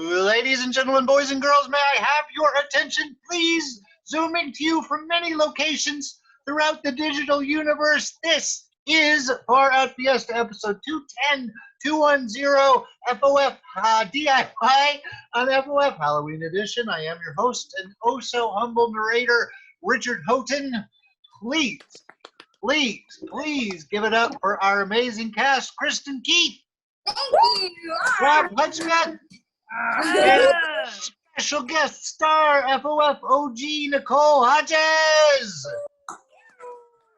Ladies and gentlemen, boys and girls, may I have your attention, please? Zooming to you from many locations throughout the digital universe, this is Far Out Fiesta episode 210, 210, FOF DIY on FOF Halloween edition. I am your host and oh so humble narrator, Richard Houghton. Please give it up for our amazing cast, Kristin Keith. Thank you. Robb Hudspeth. And special guest star, FOF OG Nicole Hodges.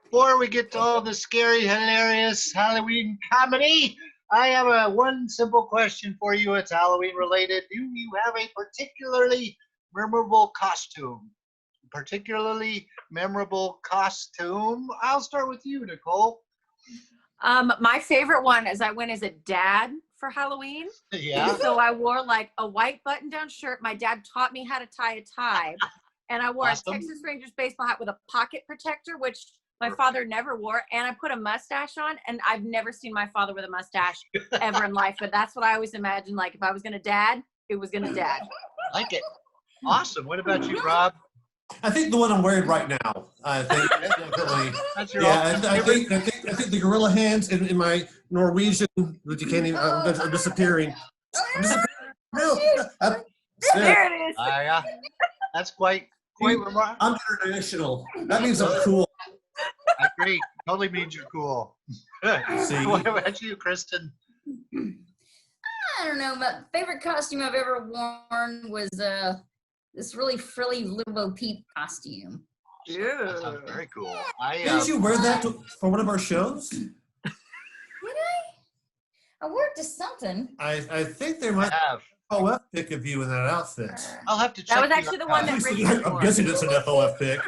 Before we get to all the scary, hilarious Halloween comedy, I have one simple question for you. It's Halloween related. Do you have a particularly memorable costume? I'll start with you, Nicole. My favorite one is I went as a dad for Halloween. Yeah. So I wore like a white button-down shirt. My dad taught me how to tie a tie. And I wore a Texas Rangers baseball hat with a pocket protector, which my father never wore. And I put a mustache on, and I've never seen my father with a mustache ever in life. But that's what I always imagined. Like, if I was going to dad, it was going to dad. I like it. Awesome. What about you, Robb? I think the one I'm wearing right now. I think definitely. That's your I think the gorilla hands in my Norwegian, that you can't even. I'm disappearing. No, There it is. Yeah. That's quite remarkable. I'm international. That means I'm cool. I agree. Totally means you're cool. See? What about you, Kristin? I don't know. My favorite costume I've ever worn was this really frilly Little Bo Peep costume. That sounds very cool. Did you wear that for one of our shows? Did I wore it to something. I think there might have be an FOF pic of you in that outfit. I'll have to check. That was actually the one that Richard wore. I'm guessing it's an FOF pic.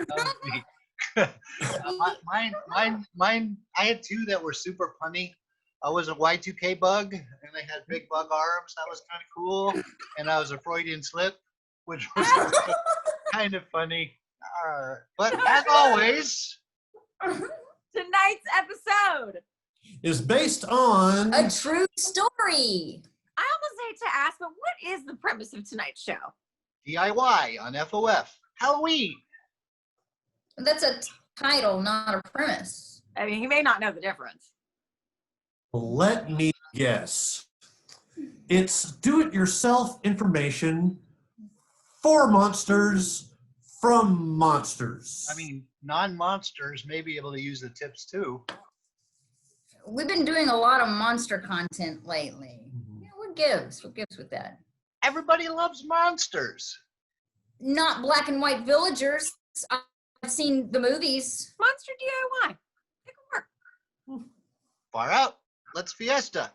Mine. I had two that were super funny. I was a Y2K bug, and they had big bug arms. That was kind of cool. And I was a Freudian slip, which was kind of funny. But as always, Tonight's episode is based on A true story. I almost hate to ask, but what is the premise of tonight's show? DIY on FOF Halloween. That's a title, not a premise. I mean, he may not know the difference. Let me guess. It's do-it-yourself information for monsters from monsters. I mean, non-monsters may be able to use the tips too. We've been doing a lot of monster content lately. Yeah, what gives? What gives with that? Everybody loves monsters. Not black and white villagers. I've seen the movies. Monster DIY. It can work. Far out. Let's fiesta.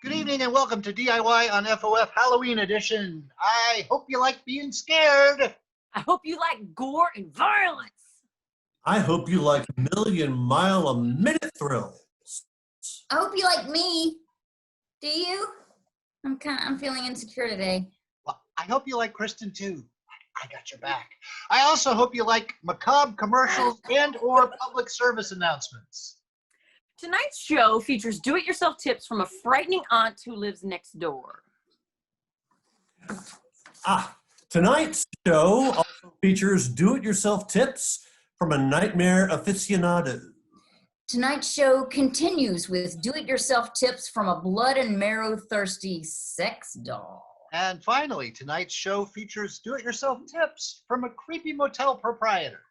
Good evening and welcome to DIY on FOF Halloween edition. I hope you like being scared. I hope you like gore and violence. I hope you like million-mile-a-minute thrills. I hope you like me. Do you? I'm feeling insecure today. Well, I hope you like Kristin too. I got your back. I also hope you like macabre commercials and or public service announcements. Tonight's show features do-it-yourself tips from a frightening aunt who lives next door. Tonight's show also features do-it-yourself tips from a nightmare aficionado. Tonight's show continues with do-it-yourself tips from a blood and marrow thirsty sex doll. And finally, tonight's show features do-it-yourself tips from a creepy motel proprietor.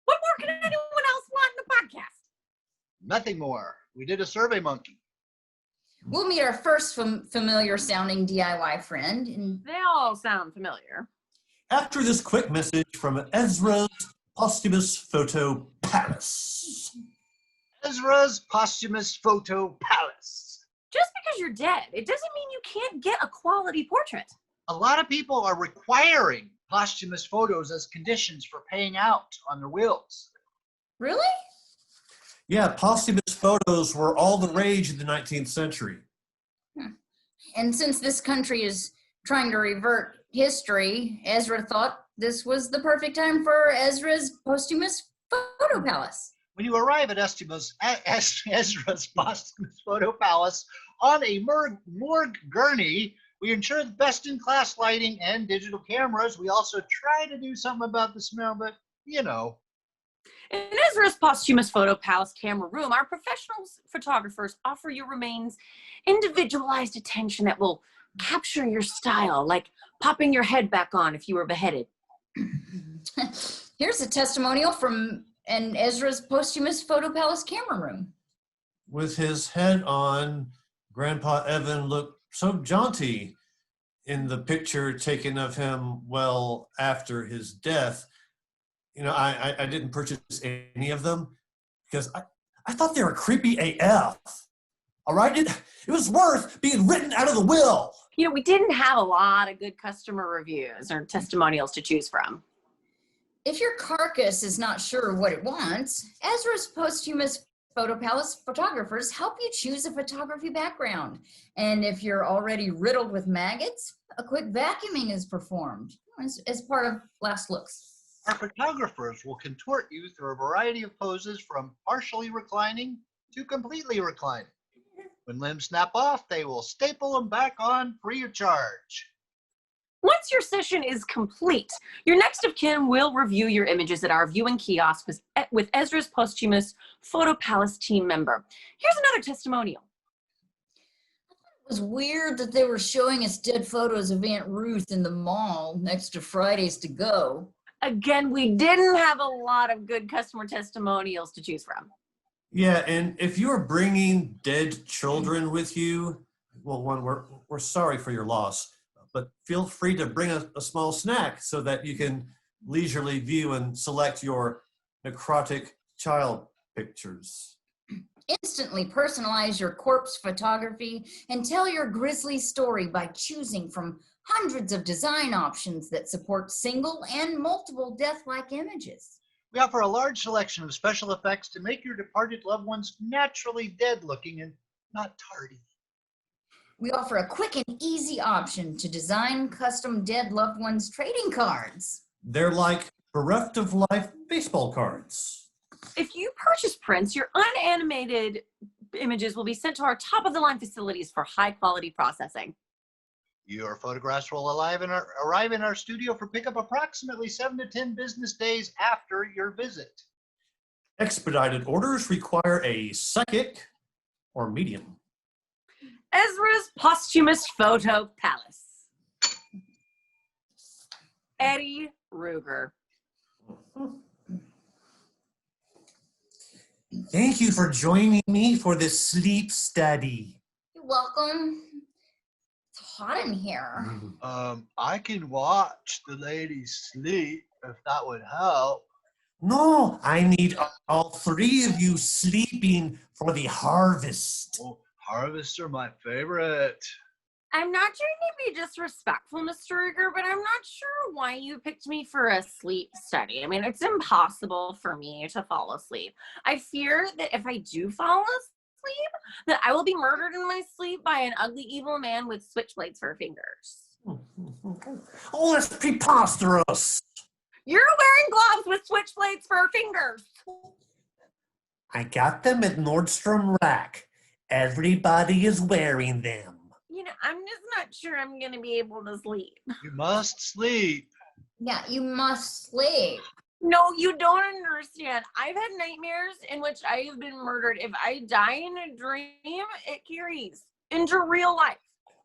What more can anyone else want in the podcast? Nothing more. We did a survey monkey. We'll meet our first familiar sounding DIY friend. And They all sound familiar. After this quick message from Ezra's posthumous photo palace. Ezra's posthumous photo palace. Just because you're dead, it doesn't mean you can't get a quality portrait. A lot of people are requiring posthumous photos as conditions for paying out on their wills. Really? Yeah, posthumous photos were all the rage in the 19th century. And since this country is trying to revert history, Ezra thought this was the perfect time for Ezra's posthumous photo palace. When you arrive at Ezra's posthumous photo palace on a morgue gurney, we ensure the best-in-class lighting and digital cameras. We also try to do something about the smell, but you know. In Ezra's posthumous photo palace camera room, our professional photographers offer your remains individualized attention that will capture your style, like popping your head back on if you were beheaded. Here's a testimonial from an Ezra's posthumous photo palace camera room. With his head on, Grandpa Evan looked so jaunty in the picture taken of him well after his death. You know, I didn't purchase any of them because I thought they were creepy AF. All right, it was worth being written out of the will. You know, we didn't have a lot of good customer reviews or testimonials to choose from. If your carcass is not sure what it wants, Ezra's posthumous photo palace photographers help you choose a photography background. And if you're already riddled with maggots, a quick vacuuming is performed as part of last looks. Our photographers will contort you through a variety of poses from partially reclining to completely reclining. When limbs snap off, they will staple them back on free of charge. Once your session is complete, your next of kin will review your images at our viewing kiosk with Ezra's posthumous photo palace team member. Here's another testimonial. It was weird that they were showing us dead photos of Aunt Ruth in the mall next to Fridays to Go. Again, we didn't have a lot of good customer testimonials to choose from. Yeah, and if you're bringing dead children with you, well, we're sorry for your loss, but feel free to bring a small snack so that you can leisurely view and select your necrotic child pictures. Instantly personalize your corpse photography and tell your grisly story by choosing from hundreds of design options that support single and multiple death-like images. We offer a large selection of special effects to make your departed loved ones naturally dead looking and not tardy. We offer a quick and easy option to design custom dead loved ones trading cards. They're like bereft of life baseball cards. If you purchase prints, your unanimated images will be sent to our top-of-the-line facilities for high-quality processing. Your photographs will arrive in our studio for pickup approximately 7 to 10 business days after your visit. Expedited orders require a psychic or medium. Ezra's posthumous photo palace. Eddie Ruger. Thank you for joining me for this sleep study. You're welcome. It's hot in here. I can watch the ladies sleep if that would help. No, I need all three of you sleeping for the harvest. Well, harvests are my favorite. I'm not trying to be disrespectful, Mr. Ruger, but I'm not sure why you picked me for a sleep study. I mean, it's impossible for me to fall asleep. I fear that if I do fall asleep, that I will be murdered in my sleep by an ugly, evil man with switchblades for fingers. Oh, that's preposterous. You're wearing gloves with switchblades for fingers. I got them at Nordstrom Rack. Everybody is wearing them. You know, I'm just not sure I'm going to be able to sleep. You must sleep. Yeah, you must sleep. No, you don't understand. I've had nightmares in which I have been murdered. If I die in a dream, it carries into real life.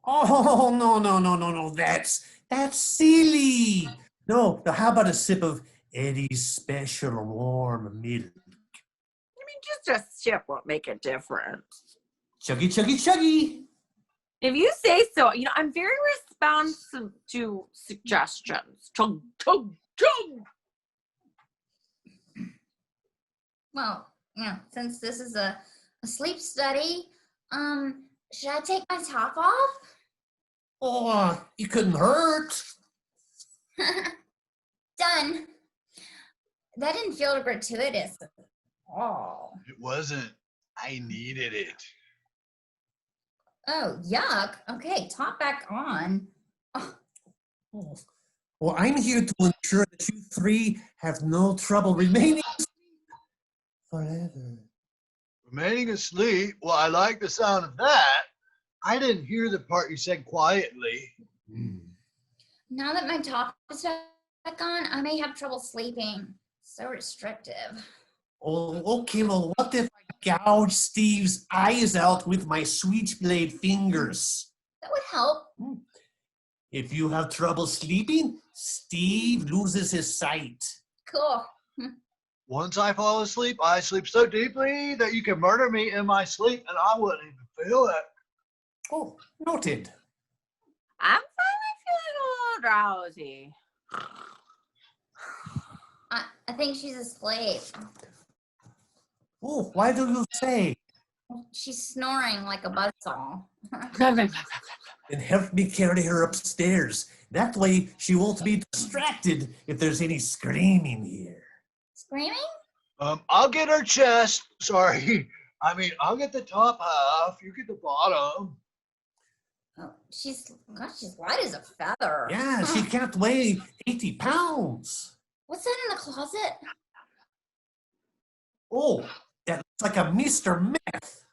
Oh, no. That's silly. No, how about a sip of Eddie's special warm milk? I mean, just a sip won't make a difference. Chuggy, chuggy, chuggy. If you say so, you know, I'm very responsive to suggestions. Chug. Well, since this is a sleep study, should I take my top off? Oh, you couldn't hurt. Done. That didn't feel gratuitous at all. It wasn't. I needed it. Oh, yuck. Okay, top back on. Oh, Well, I'm here to ensure that you three have no trouble remaining forever. Remaining asleep? Well, I like the sound of that. I didn't hear the part you said quietly. now that my top is back on, I may have trouble sleeping. So restrictive. Oh, okay, well, what if I gouge Steve's eyes out with my switchblade fingers? That would help. If you have trouble sleeping, Steve loses his sight. Cool. Once I fall asleep, I sleep so deeply that you can murder me in my sleep and I wouldn't even feel it. Oh, noted. I'm finally feeling a little drowsy. I think she's asleep. Oh, why do you say? She's snoring like a buzzsaw. Then help me carry her upstairs. That way she won't be distracted if there's any screaming here. Screaming? I'll get her chest. Sorry. I'll get the top half. You get the bottom. Oh, she's light as a feather. Yeah, she can't weigh 80 pounds. What's that in the closet? Oh, that looks like a Mr. Meth.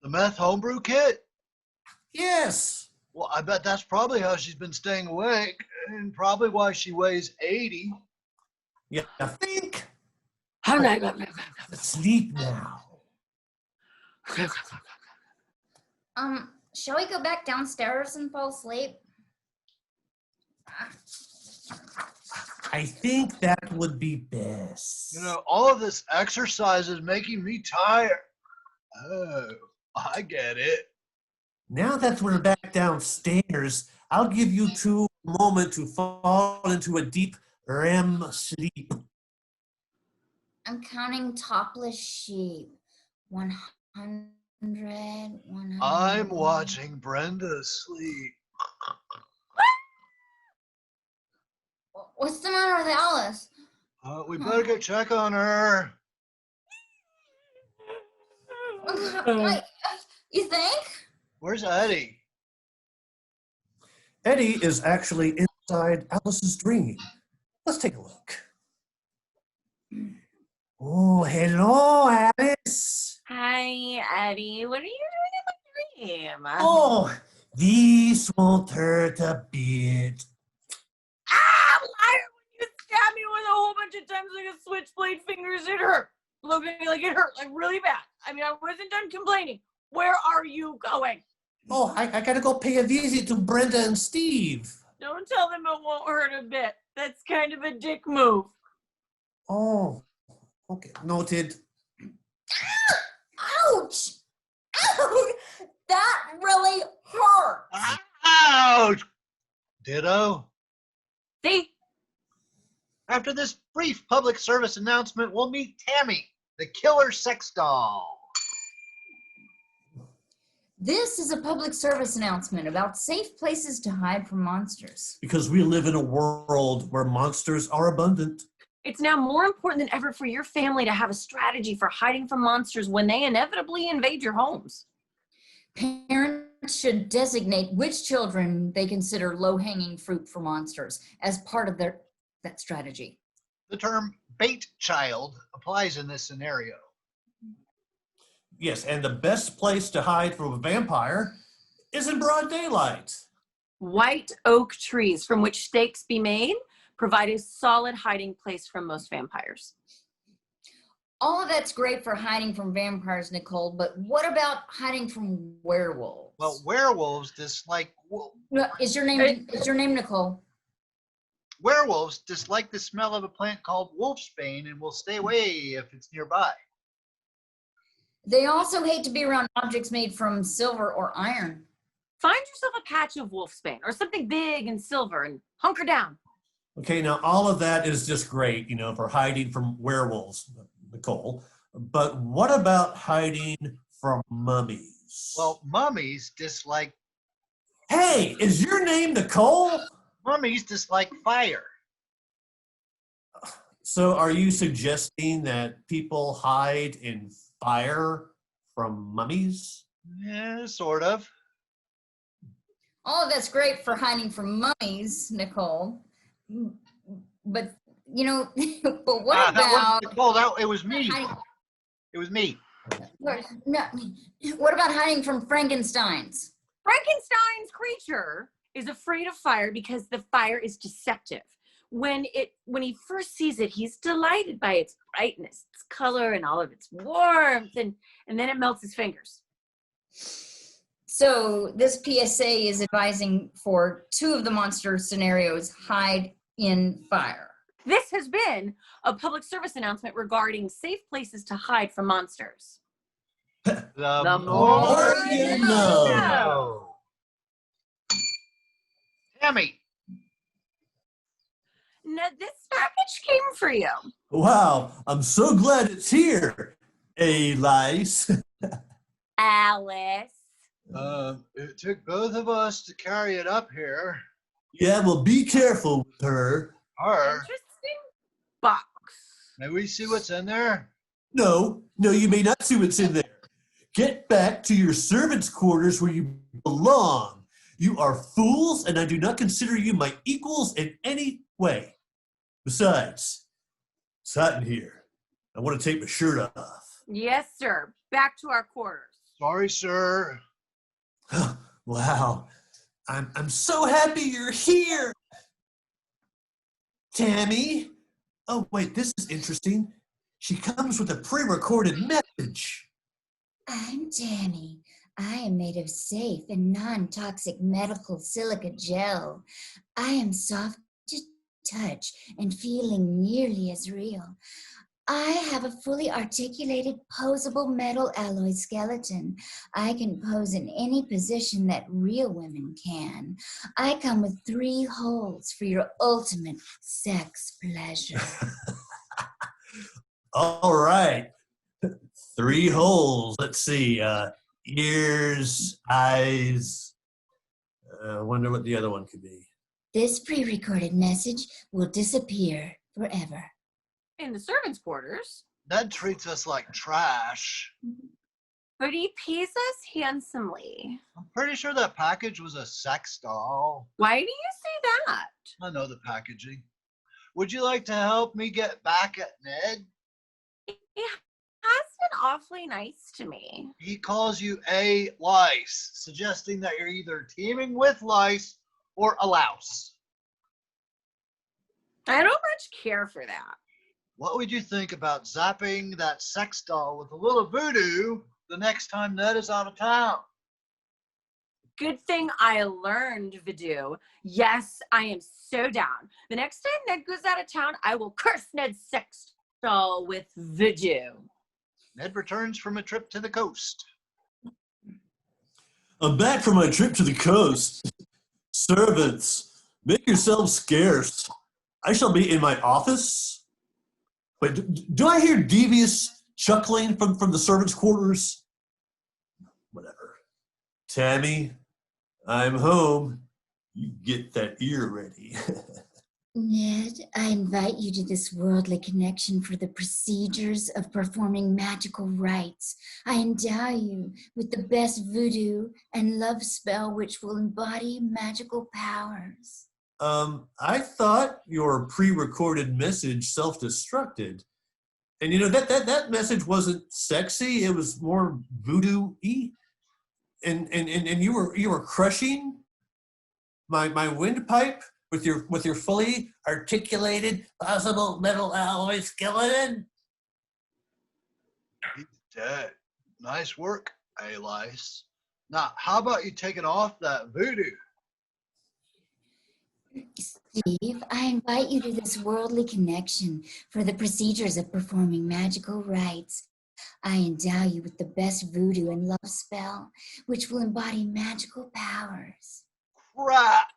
The meth homebrew kit? Yes. Well, I bet that's probably how she's been staying awake and probably why she weighs 80. Yeah, I think. Sleep now. Shall we go back downstairs and fall asleep? I think that would be best. You know, all of this exercise is making me tired. Oh, I get it. Now that we're back downstairs, I'll give you two a moment to fall into a deep REM sleep. I'm counting topless sheep. 100, 100. I'm watching Brenda sleep. What's the matter with Alice? We better go check on her. You think? Where's Eddie? Eddie is actually inside Alice's dream. Let's take a look. Oh, hello, Alice. Hi, Eddie. What are you doing in my dream? Oh, this won't hurt a bit. Ah, liar! When you stabbed me with a whole bunch of times like a switchblade fingers, it hurt. Look at me, like it hurt, like really bad. I mean, I wasn't done complaining. Where are you going? Oh, I gotta go pay a visit to Brenda and Steve. Don't tell them it won't hurt a bit. That's kind of a dick move. Oh, okay, noted. Ouch! Ouch! That really hurt. Ouch! Ditto. See? After this brief public service announcement, we'll meet Tammy, the killer sex doll. This is a public service announcement about safe places to hide from monsters. Because we live in a world where monsters are abundant. It's now more important than ever for your family to have a strategy for hiding from monsters when they inevitably invade your homes. Parents should designate which children they consider low-hanging fruit for monsters as part of that strategy. The term bait child applies in this scenario. Yes, and the best place to hide from a vampire is in broad daylight. White oak trees from which stakes be made provide a solid hiding place from most vampires. All of that's great for hiding from vampires, Nicole, but what about hiding from werewolves? Well, werewolves dislike Is your name Nicole? werewolves dislike the smell of a plant called wolfsbane and will stay away if it's nearby. They also hate to be around objects made from silver or iron. Find yourself a patch of wolfsbane or something big and silver and hunker down. Okay, now all of that is just great, for hiding from werewolves, Nicole. But what about hiding from mummies? Well, mummies dislike Hey, is your name Nicole? fire. So are you suggesting that people hide in fire from mummies? Yeah, sort of. All of that's great for hiding from mummies, Nicole. But, you know, but what That wasn't about Nicole. It was me. hiding, It was me. no, what about hiding from Frankenstein's? Frankenstein's creature is afraid of fire because the fire is deceptive. When he first sees it, he's delighted by its brightness, its color, and all of its warmth, and then it melts his fingers. So this PSA is advising for 2 of the monster scenarios: hide in fire. This has been a public service announcement regarding safe places to hide from monsters. The more you know. Tammy, Now, this package came for you. Wow, I'm so glad it's here, Alice. Alice. it took both of us to carry it up here. Yeah, well, be careful with her. Interesting box. May we see what's in there? No, you may not see what's in there. Get back to your servants' quarters where you belong. You are fools, and I do not consider you my equals in any way. Besides, it's hot in here. I want to take my shirt off. Yes, sir. Back to our quarters. Sorry, sir. Wow, I'm so happy you're here. Tammy. Oh, wait, this is interesting. She comes with a pre-recorded message. I'm Tammy. I am made of safe and non-toxic medical silica gel. I am soft to touch and feeling nearly as real. I have a fully articulated posable metal alloy skeleton. I can pose in any position that real women can. I come with 3 holes for your ultimate sex pleasure. All right. 3 holes. Let's see. Ears, eyes. I wonder what the other one could be. This pre-recorded message will disappear forever. In the servants' quarters. Ned treats us like trash. But he pays us handsomely. I'm pretty sure that package was a sex doll. Why do you say that? I know the packaging. Would you like to help me get back at Ned? He has been awfully nice to me. He calls you a lice, suggesting that you're either teaming with lice or a louse. I don't much care for that. What would you think about zapping that sex doll with a little voodoo the next time Ned is out of town? Good thing I learned voodoo. Yes, I am so down. The next time Ned goes out of town, I will curse Ned's sex doll with voodoo. Ned returns from a trip to the coast. I'm back from my trip to the coast. Servants, make yourselves scarce. I shall be in my office. Wait, do I hear devious chuckling from the servants' quarters? Whatever. Tammy, I'm home. You get that ear ready. Ned, I invite you to this worldly connection for the procedures of performing magical rites. I endow you with the best voodoo and love spell which will embody magical powers. I thought your pre-recorded message self-destructed. And you know, that message wasn't sexy, it was more voodoo-y. And you were crushing my windpipe with your fully articulated possible metal alloy skeleton. He's dead. Nice work, Alice. Now, how about you taking off that voodoo? Steve, I invite you to this worldly connection for the procedures of performing magical rites. I endow you with the best voodoo and love spell, which will embody magical powers. Crap!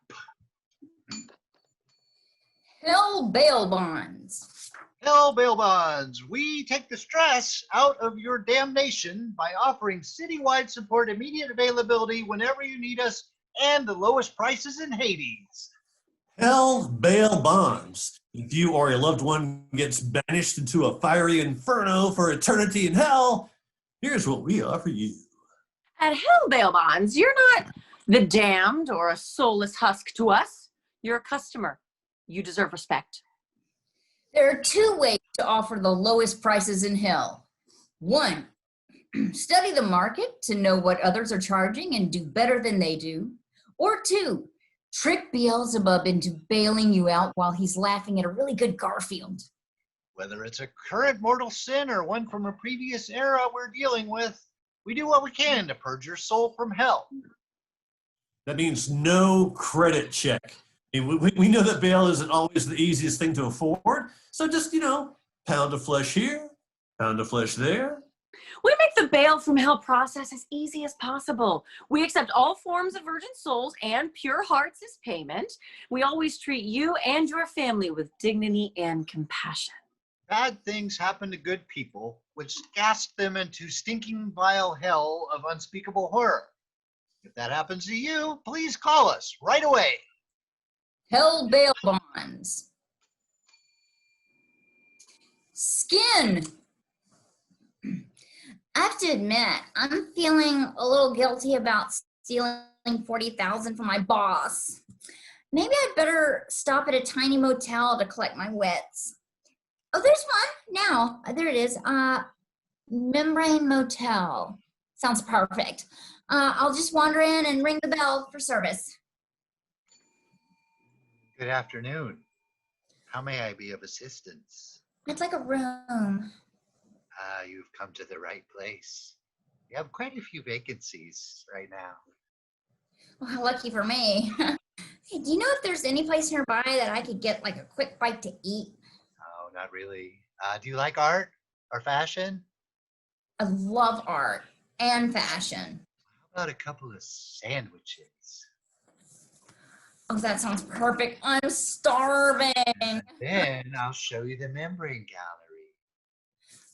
Hell bail bonds. Hell Bail Bonds, we take the stress out of your damnation by offering citywide support, immediate availability whenever you need us, and the lowest prices in Hades. Hell bail bonds. If you or a loved one gets banished into a fiery inferno for eternity in hell, here's what we offer you. At Hell Bail Bonds, you're not the damned or a soulless husk to us. You're a customer. You deserve respect. There are two ways to offer the lowest prices in hell. One, study the market to know what others are charging and do better than they do. Or two, trick Beelzebub into bailing you out while he's laughing at a really good Garfield. Whether it's a current mortal sin or one from a previous era we're dealing with, we do what we can to purge your soul from hell. That means no credit check. I mean, we know that bail isn't always the easiest thing to afford, so just, pound of flesh here, pound of flesh there. We make the bail from hell process as easy as possible. We accept all forms of virgin souls and pure hearts as payment. We always treat you and your family with dignity and compassion. Bad things happen to good people, which cast them into stinking vile hell of unspeakable horror. If that happens to you, please call us right away. Hell Bail Bonds. Skin. I have to admit, I'm feeling a little guilty about stealing $40,000 from my boss. Maybe I'd better stop at a tiny motel to collect my wits. Oh, there's one now. There it is. Membrane Motel. Sounds perfect. I'll just wander in and ring the bell for service. Good afternoon. How may I be of assistance? I'd like a room. You've come to the right place. We have quite a few vacancies right now. Well, how lucky for me. Hey, do you know if there's any place nearby that I could get like a quick bite to eat? Oh, not really. Do you like art or fashion? I love art and fashion. How about a couple of sandwiches? Oh, that sounds perfect. I'm starving. Then I'll show you the membrane gallery.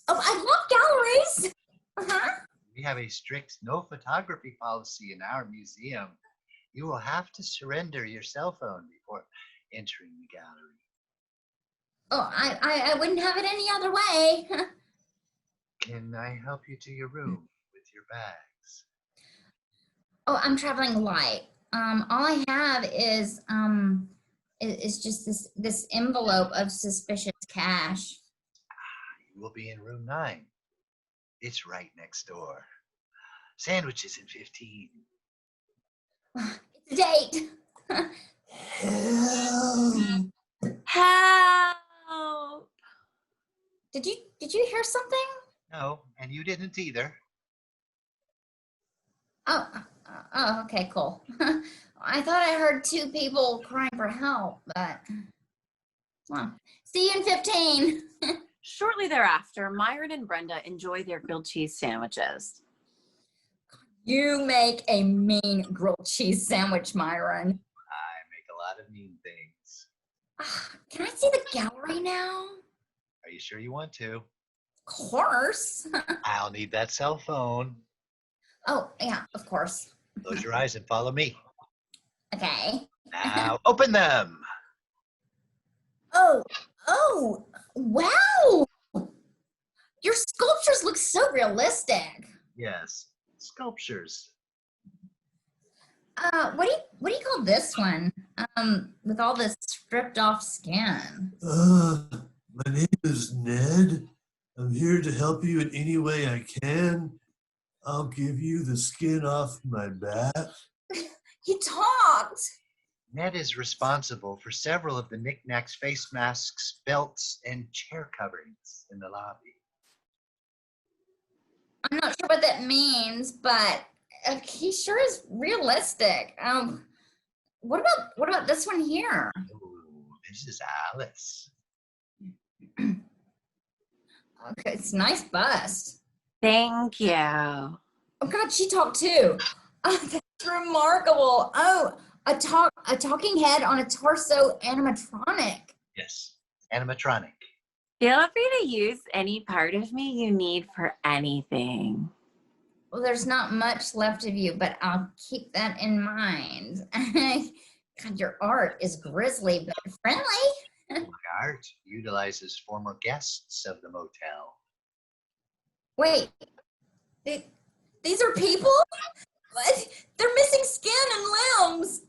Oh, I love galleries. Uh-huh. We have a strict no photography policy in our museum. You will have to surrender your cell phone before entering the gallery. Oh, I wouldn't have it any other way. Can I help you to your room with your bags? Oh, I'm traveling light. All I have is just this envelope of suspicious cash. You will be in room 9. It's right next door. Sandwiches in 15. It's a date. Help! Did you hear something? No, and you didn't either. Oh, okay, cool. I thought I heard 2 people crying for help, but well, see you in 15. Shortly thereafter, Myron and Brenda enjoy their grilled cheese sandwiches. You make a mean grilled cheese sandwich, Myron. I make a lot of mean things. Can I see the gallery now? Are you sure you want to? Of course. I'll need that cell phone. Oh, yeah, of course. Close your eyes and follow me. Okay. Now open them. Oh, wow. Your sculptures look so realistic. Yes, sculptures. What do you call this one? With all this stripped off skin. My name is Ned. I'm here to help you in any way I can. I'll give you the skin off my back. He talked. Ned is responsible for several of the knickknacks, face masks, belts, and chair coverings in the lobby. I'm not sure what that means, but he sure is realistic. What about this one here? Ooh, this is Alice. Okay, it's a nice bust. Thank you. Oh God, she talked too. Oh, that's remarkable. Oh, a talking head on a torso animatronic. Yes, animatronic. Feel free to use any part of me you need for anything. Well, there's not much left of you, but I'll keep that in mind. God, your art is grisly but friendly. Art utilizes former guests of the motel. Wait, these are people? What? They're missing skin and limbs.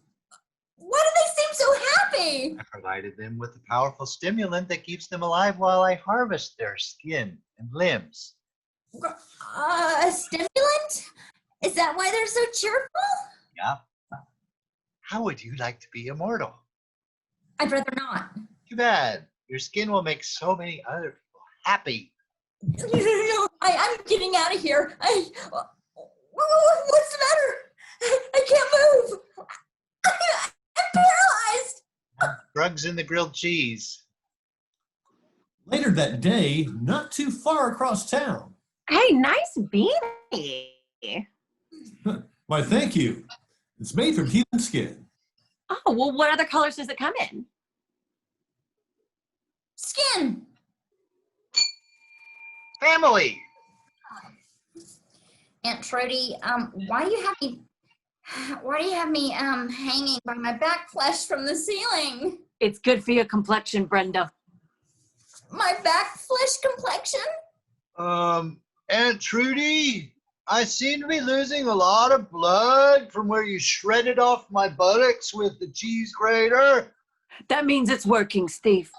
Why do they seem so happy? I provided them with a powerful stimulant that keeps them alive while I harvest their skin and limbs. A stimulant? Is that why they're so cheerful? Yeah. How would you like to be immortal? I'd rather not. Too bad. Your skin will make so many other people happy. No, I'm getting out of here. What's the matter? I can't move. I'm paralyzed. Drugs in the grilled cheese. Later that day, not too far across town. Hey, nice beanie. Why, thank you. It's made from human skin. Oh, well, what other colors does it come in? Skin. Family. Aunt Trudy, why do you have me hanging by my back flesh from the ceiling? It's good for your complexion, Brenda. My back flesh complexion? Aunt Trudy, I seem to be losing a lot of blood from where you shredded off my buttocks with the cheese grater. That means it's working, Steve.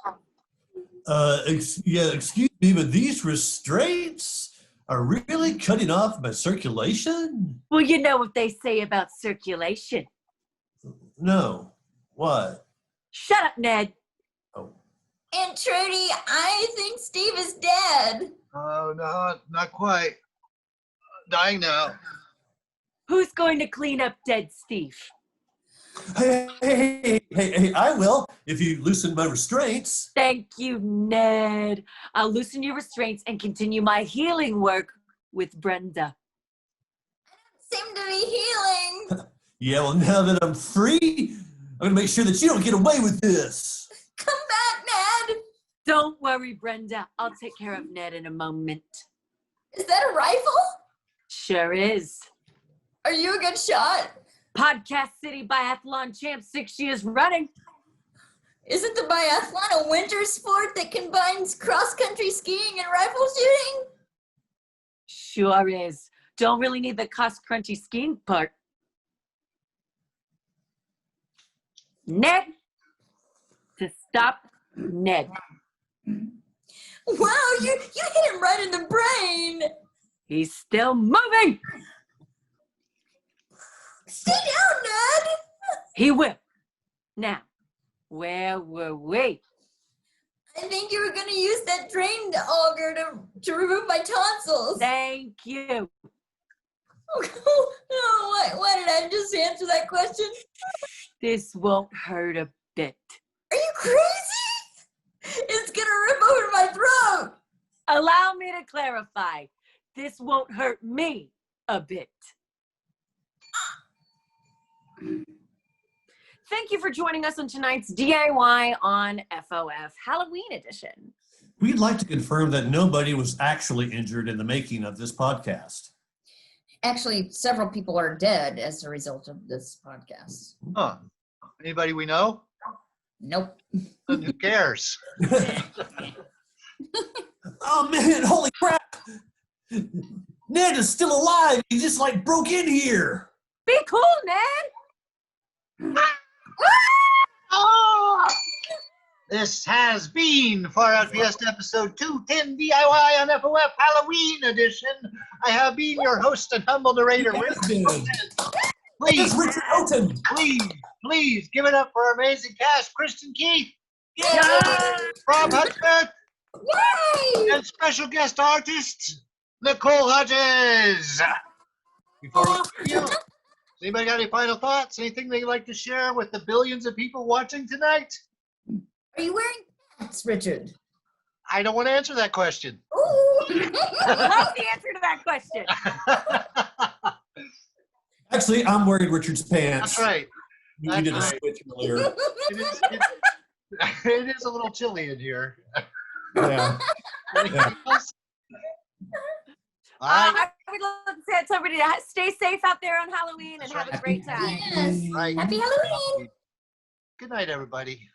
Excuse me, but these restraints are really cutting off my circulation? Well, you know what they say about circulation. No. What? Shut up, Ned. Oh. Aunt Trudy, I think Steve is dead. Oh, no, not quite. Dying now. Who's going to clean up dead Steve? Hey, I will, if you loosen my restraints. Thank you, Ned. I'll loosen your restraints and continue my healing work with Brenda. Seem to be healing. Yeah, well, now that I'm free, I'm going to make sure that you don't get away with this. Come back, Ned. Don't worry, Brenda. I'll take care of Ned in a moment. Is that a rifle? Sure is. Are you a good shot? Podcast City Biathlon champ 6 years running. Isn't the biathlon a winter sport that combines cross-country skiing and rifle shooting? Sure is. Don't really need the cross-country skiing part. Ned. To stop Ned. Wow, you hit him right in the brain. He's still moving. Stay down, Ned. He will. Now, where were we? I think you were going to use that drain auger to remove my tonsils. Thank you. Oh, why did I just answer that question? This won't hurt a bit. Are you crazy? It's going to rip open my throat. Allow me to clarify. This won't hurt me a bit. Thank you for joining us on tonight's DIY on FOF Halloween edition. We'd like to confirm that nobody was actually injured in the making of this podcast. Actually, several people are dead as a result of this podcast. Huh. Anybody we know? Nope. Then who cares? Oh, man, holy crap! Ned is still alive. He just, broke in here. Be cool, Ned. Oh! This has been Far Out Fiesta episode 210 DIY on FOF Halloween edition. I have been your host and humble narrator, Richard Houghton. Please, Richard Houghton. please give it up for our amazing cast, Kristin Keith, Yeah. Robb Hudspeth, Yay! and special guest artist, Nicole Hodges. Before we leave you, has anybody got any final thoughts? Anything they'd like to share with the billions of people watching tonight? Are you wearing pants, Richard? I don't want to answer that question. Ooh. Love the answer to that question. Actually, I'm wearing Richard's pants. That's right. You did a switch earlier. It is a little chilly in here. Yeah. Anything else? All right. I would love to say to everybody to stay safe out there on Halloween and have a great time. Yes. Right. Happy Halloween. Good night, everybody.